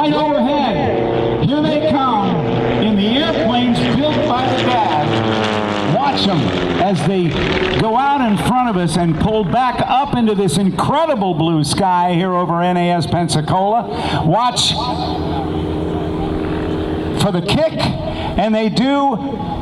right overhead. Here they come in the airplanes built by the dad. Watch them as they go out in front of us and pull back up into this incredible blue sky here over NAS Pensacola. Watch for the kick, and they do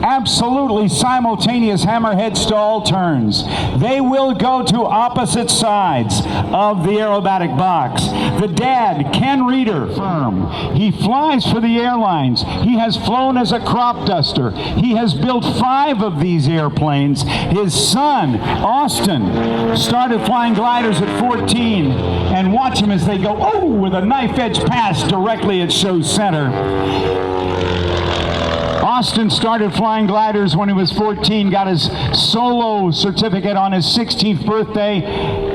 absolutely simultaneous hammerhead stall turns. They will go to opposite sides of the aerobatic box. The dad, Ken Reeder, firm. He flies for the airlines. He has flown as a crop duster. He has built 5 of these airplanes. His son, Austin, started flying gliders at 14. And watch him as they go, oh, with a knife edge pass directly at show center. Austin started flying gliders when he was 14, got his solo certificate on his 16th birthday,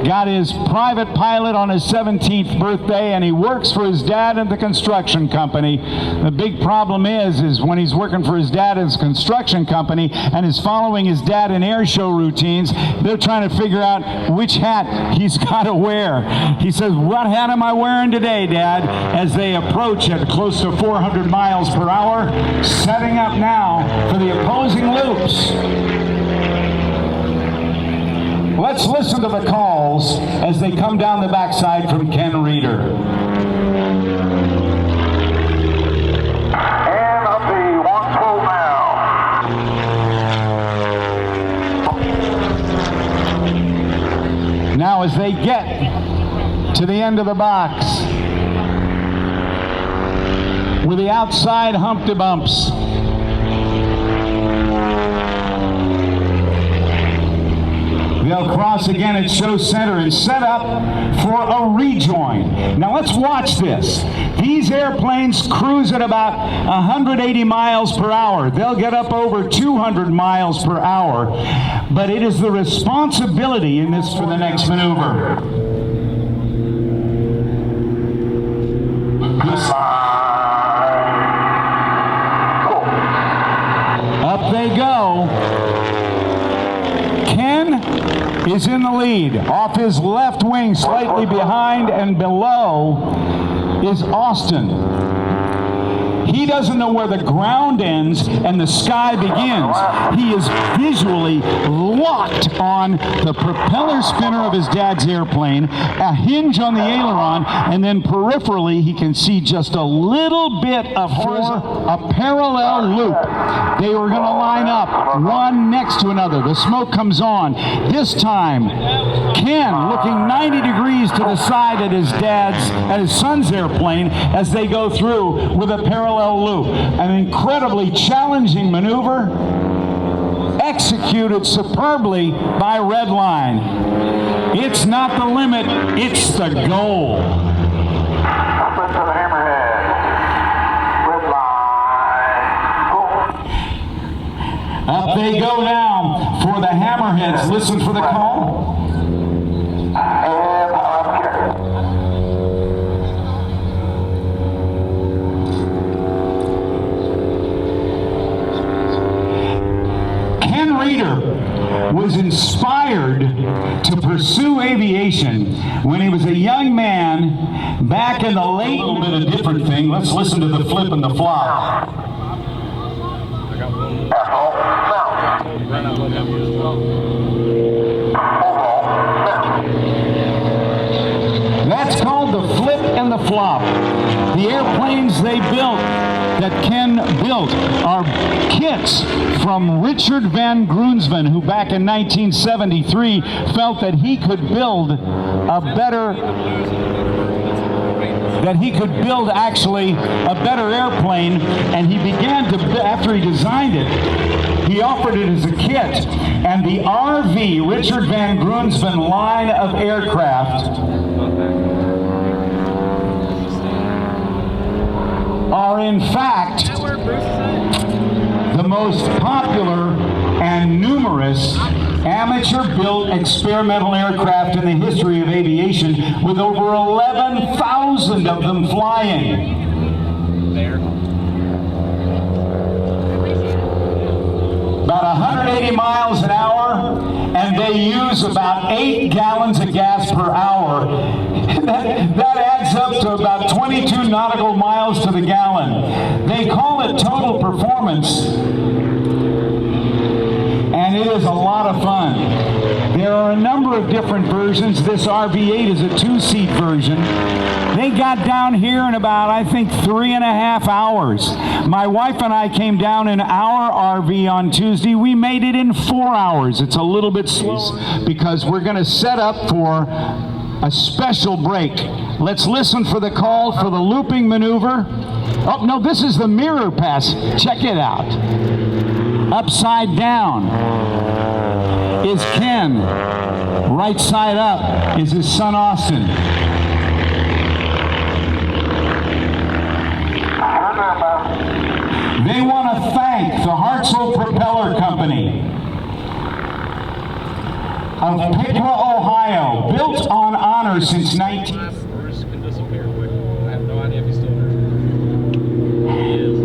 got his private pilot on his 17th birthday, and he works for his dad at the construction company. The big problem is when he's working for his dad at his construction company and is following his dad in airshow routines, they're trying to figure out which hat he's got to wear. He says, what hat am I wearing today, Dad? As they approach at close to 400 miles per hour, setting up now for the opposing loops. Let's listen to the calls as they come down the backside from Ken Reeder. And up the 1 full now. Now as they get to the end of the box, with the outside Humpty Bumps, they'll cross again at show center and set up for a rejoin. Now let's watch this. These airplanes cruise at about 180 miles per hour. They'll get up over 200 miles per hour. But it is the responsibility in this for the next maneuver. Up they go. Ken is in the lead. Off his left wing, slightly behind and below, is Austin. He doesn't know where the ground ends and the sky begins. He is visually locked on the propeller spinner of his dad's airplane, a hinge on the aileron, and then peripherally he can see just a little bit of a parallel loop. They were going to line up one next to another. The smoke comes on. This time, Ken looking 90 degrees to the side at his son's airplane as they go through with a parallel loop. An incredibly challenging maneuver, executed superbly by Redline. It's not the limit, it's the goal. Up into the hammerhead. Redline. Up they go now for the hammerheads. Listen for the call. Ken Reeder was inspired to pursue aviation when he was a young man back in the late, a little bit of different thing. Let's listen to the flip and the flop. That's called the flip and the flop. The airplanes they built, that Ken built, are kits from Richard Van Grunsven, who back in 1973 felt that he could build actually a better airplane, and he began to, after he designed it, he offered it as a kit. And the RV, Richard Van Grunsven line of aircraft, are in fact the most popular and numerous amateur-built experimental aircraft in the history of aviation, with over 11,000 of them flying. About 180 miles an hour, and they use about 8 gallons of gas per hour. That adds up to about 22 nautical miles to the gallon. They call it total performance, and it is a lot of fun. There are a number of different versions. This RV8 is a 2-seat version. They got down here in about, I think, 3.5 hours. My wife and I came down in our RV on Tuesday. We made it in 4 hours. It's a little bit slow because we're going to set up for a special break. Let's listen for the call for the looping maneuver. Oh, no, this is the mirror pass. Check it out. Upside down is Ken. Right side up is his son Austin. They want to thank the Hartzell Propeller Company of Piqua, Ohio, built on honor since 19... Bruce can disappear quick. I have no idea if he's still there. He is.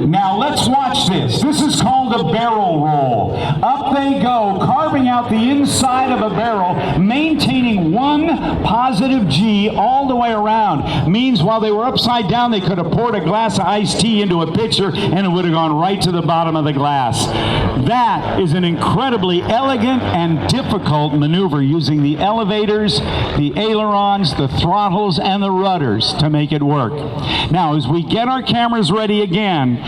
Now let's watch this. This is called a barrel roll. Up they go, carving out the inside of a barrel, maintaining one positive G all the way around. Means while they were upside down, they could have poured a glass of iced tea into a pitcher and it would have gone right to the bottom of the glass. That is an incredibly elegant and difficult maneuver using the elevators, the ailerons, the throttles, and the rudders to make it work. Now, as we get our cameras ready again,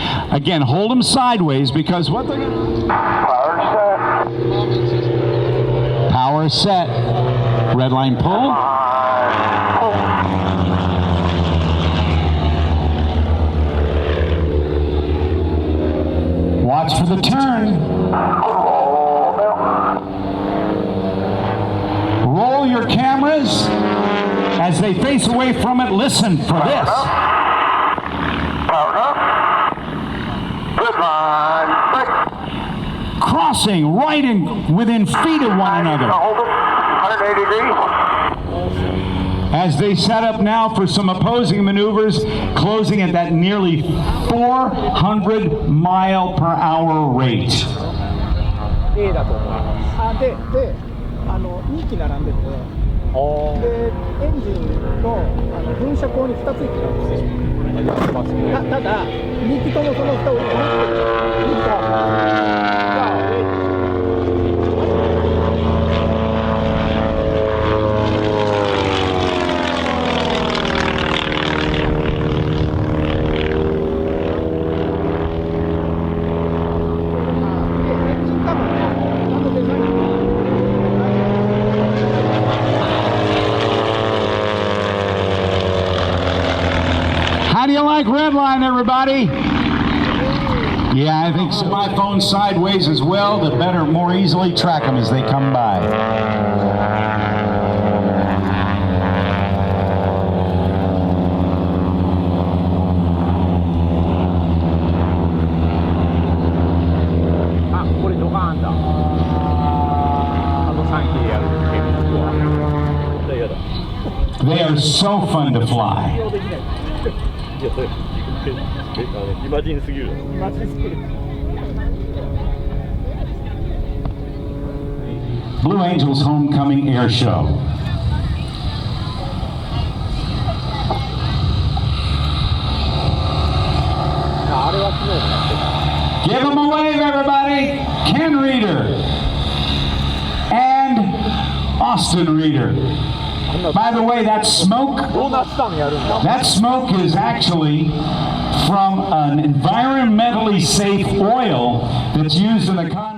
hold them sideways because what they're going to do... Power set. Redline pull. Watch for the turn. Roll your cameras. As they face away from it, listen for this. Crossing right in within feet of one another. 180 degrees. As they set up now for some opposing maneuvers, closing at that nearly 400 mile per hour rate. A だと思います。で、2機並んでて、で、エンジンの噴射口に2つ息があるんですよ。ただ、2機ともその下を持ってる。2機がHow do you like Redline, everybody? Yeah, I think so. My phone sideways as well to better, more easily track them as they come by. They are so fun to fly. Blue Angels Homecoming Airshow. Give them a wave, everybody. Ken Reeder and Austin Reeder. By the way, that smoke is actually from an environmentally safe oil that's used in the car.